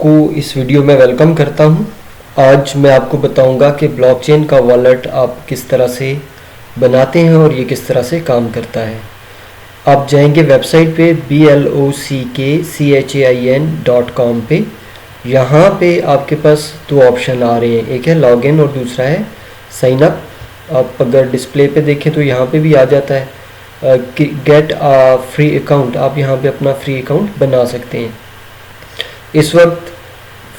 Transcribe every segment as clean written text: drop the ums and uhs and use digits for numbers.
को इस वीडियो में वेलकम करता हूं। आज मैं आपको बताऊंगा कि ब्लॉकचेन का वॉलेट आप किस तरह से बनाते हैं और ये किस तरह से काम करता है। आप जाएंगे वेबसाइट पे blockchain.com पे। यहाँ पे आपके पास दो ऑप्शन आ रहे हैं, एक है लॉगिन और दूसरा है साइन अप। आप अगर डिस्प्ले पे देखें तो यहाँ पे भी आ जाता है गेट अ फ्री अकाउंट। आप यहाँ पे अपना फ्री अकाउंट बना सकते हैं। इस वक्त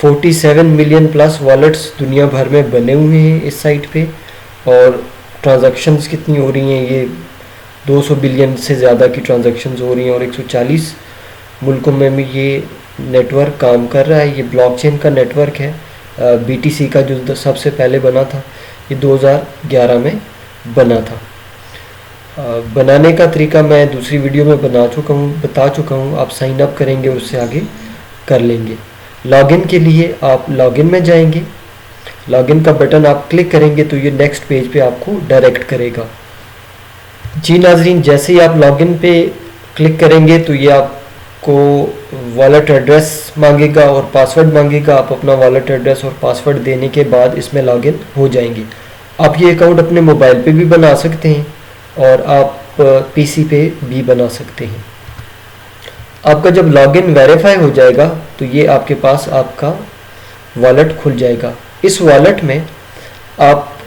47 मिलियन प्लस वॉलेट्स दुनिया भर में बने हुए हैं इस साइट पे, और ट्रांजैक्शंस कितनी हो रही हैं, ये 200 बिलियन से ज़्यादा की ट्रांजैक्शंस हो रही हैं और 140 मुल्कों में भी ये नेटवर्क काम कर रहा है। ये ब्लॉकचेन का नेटवर्क है। BTC का जो सबसे पहले बना था ये 2011 में बना था। बनाने का तरीका मैं दूसरी वीडियो में बता चुका हूँ। आप साइन अप करेंगे और उससे आगे कर लेंगे। लॉगिन के लिए आप लॉगिन में जाएंगे, लॉगिन का बटन आप क्लिक करेंगे तो ये नेक्स्ट पेज पे आपको डायरेक्ट करेगा। जी नाजरीन, जैसे ही आप लॉगिन पे क्लिक करेंगे तो ये आपको वॉलेट एड्रेस मांगेगा और पासवर्ड मांगेगा। आप अपना वॉलेट एड्रेस और पासवर्ड देने के बाद इसमें लॉगिन हो जाएंगे। आप ये अकाउंट अपने मोबाइल पे भी बना सकते हैं और आप PC पे भी बना सकते हैं। आपका जब लॉगिन वेरीफाई हो जाएगा तो ये आपके पास आपका वॉलेट खुल जाएगा। इस वॉलेट में आप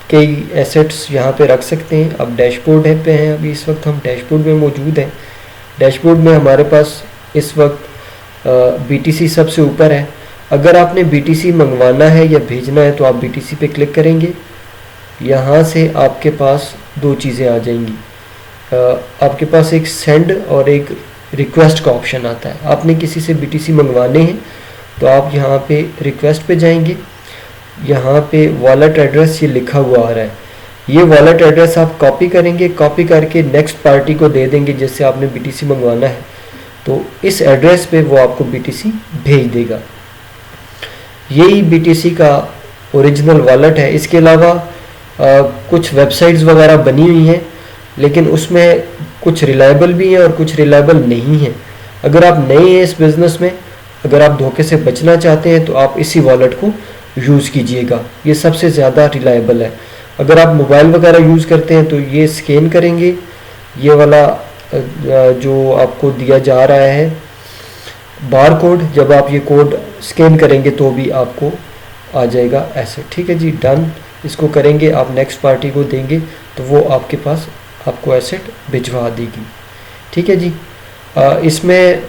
कई एसेट्स यहाँ पे रख सकते हैं। अब डैशबोर्ड पे हैं, अभी इस वक्त हम डैशबोर्ड में मौजूद हैं। डैशबोर्ड में हमारे पास इस वक्त BTC सबसे ऊपर है। अगर आपने BTC मंगवाना है या भेजना है तो आप BTC पे क्लिक करेंगे। यहाँ से आपके पास दो चीज़ें आ जाएंगी। आपके पास एक सेंड और एक रिक्वेस्ट का ऑप्शन आता है। आपने किसी से BTC मंगवाने हैं तो आप यहाँ पे रिक्वेस्ट पे जाएंगे। यहाँ पे वॉलेट एड्रेस ये लिखा हुआ आ रहा है। ये वॉलेट एड्रेस आप कॉपी करेंगे, कॉपी करके नेक्स्ट पार्टी को दे देंगे जिससे आपने BTC मंगवाना है, तो इस एड्रेस पे वो आपको BTC भेज देगा। यही BTC का ओरिजिनल वॉलेट है। इसके अलावा कुछ वेबसाइट्स वगैरह बनी हुई हैं, लेकिन उसमें कुछ रिलायबल भी हैं और कुछ रिलायबल नहीं हैं। अगर आप नए हैं इस बिज़नेस में, अगर आप धोखे से बचना चाहते हैं तो आप इसी वॉलेट को यूज़ कीजिएगा। ये सबसे ज़्यादा रिलायबल है। अगर आप मोबाइल वगैरह यूज़ करते हैं तो ये स्कैन करेंगे, ये वाला जो आपको दिया जा रहा है बार कोड, जब आप ये कोड स्कैन करेंगे तो भी आपको आ जाएगा ऐसे। ठीक है जी, डन। इसको करेंगे, आप नेक्स्ट पार्टी को देंगे तो वो आपके पास आपको एसेट भिजवा देगी। ठीक है जी। इसमें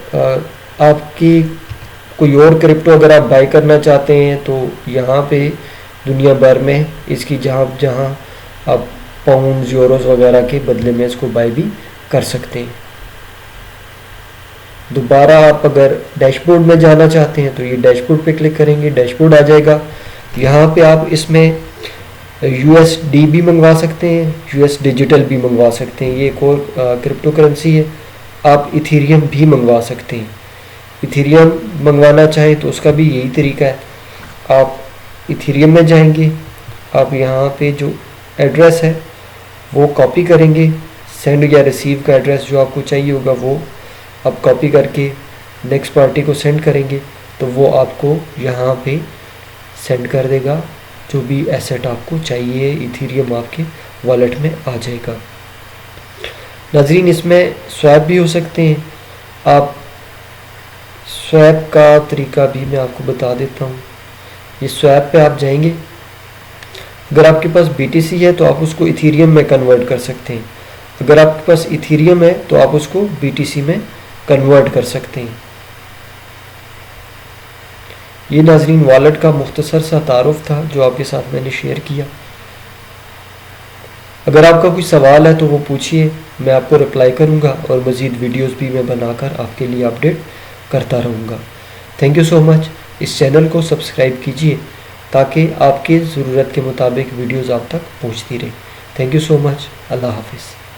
आपकी कोई और क्रिप्टो अगर आप बाय करना चाहते हैं तो यहाँ पे दुनिया भर में इसकी जहाँ आप पाउंड यूरोस वगैरह के बदले में इसको बाय भी कर सकते हैं। दोबारा आप अगर डैशबोर्ड में जाना चाहते हैं तो ये डैशबोर्ड पे क्लिक करेंगे, डैशबोर्ड आ जाएगा। यहाँ पे आप इसमें USD भी मंगवा सकते हैं, US डिजिटल भी मंगवा सकते हैं। ये एक और क्रिप्टो करेंसी है। आप इथेरियम भी मंगवा सकते हैं। इथेरियम मंगवाना चाहें तो उसका भी यही तरीका है। आप इथेरियम में जाएंगे, आप यहाँ पे जो एड्रेस है वो कॉपी करेंगे। सेंड या रिसीव का एड्रेस जो आपको चाहिए होगा वो आप कॉपी करके नेक्स्ट पार्टी को सेंड करेंगे तो वो आपको यहाँ पे सेंड कर देगा। जो भी एसेट आपको चाहिए इथेरियम आपके वॉलेट में आ जाएगा। नाजरीन, इसमें स्वैप भी हो सकते हैं। आप स्वैप का तरीका भी मैं आपको बता देता हूँ। ये स्वैप पे आप जाएंगे, अगर आपके पास BTC है तो आप उसको इथेरियम में कन्वर्ट कर सकते हैं। अगर आपके पास इथेरियम है तो आप उसको BTC में कन्वर्ट कर सकते हैं। ये नाजरीन वॉलेट का मुख्तसर सा तारुफ था जो आपके साथ मैंने शेयर किया। अगर आपका कोई सवाल है तो वो पूछिए, मैं आपको रिप्लाई करूँगा और मज़ीद वीडियोस भी मैं बनाकर आपके लिए अपडेट करता रहूँगा। Thank you so much. इस चैनल को सब्सक्राइब कीजिए ताकि आपके ज़रूरत के मुताबिक वीडियोस आप तक पहुँचती रहे। Thank you so much. अल्लाह हाफिज़।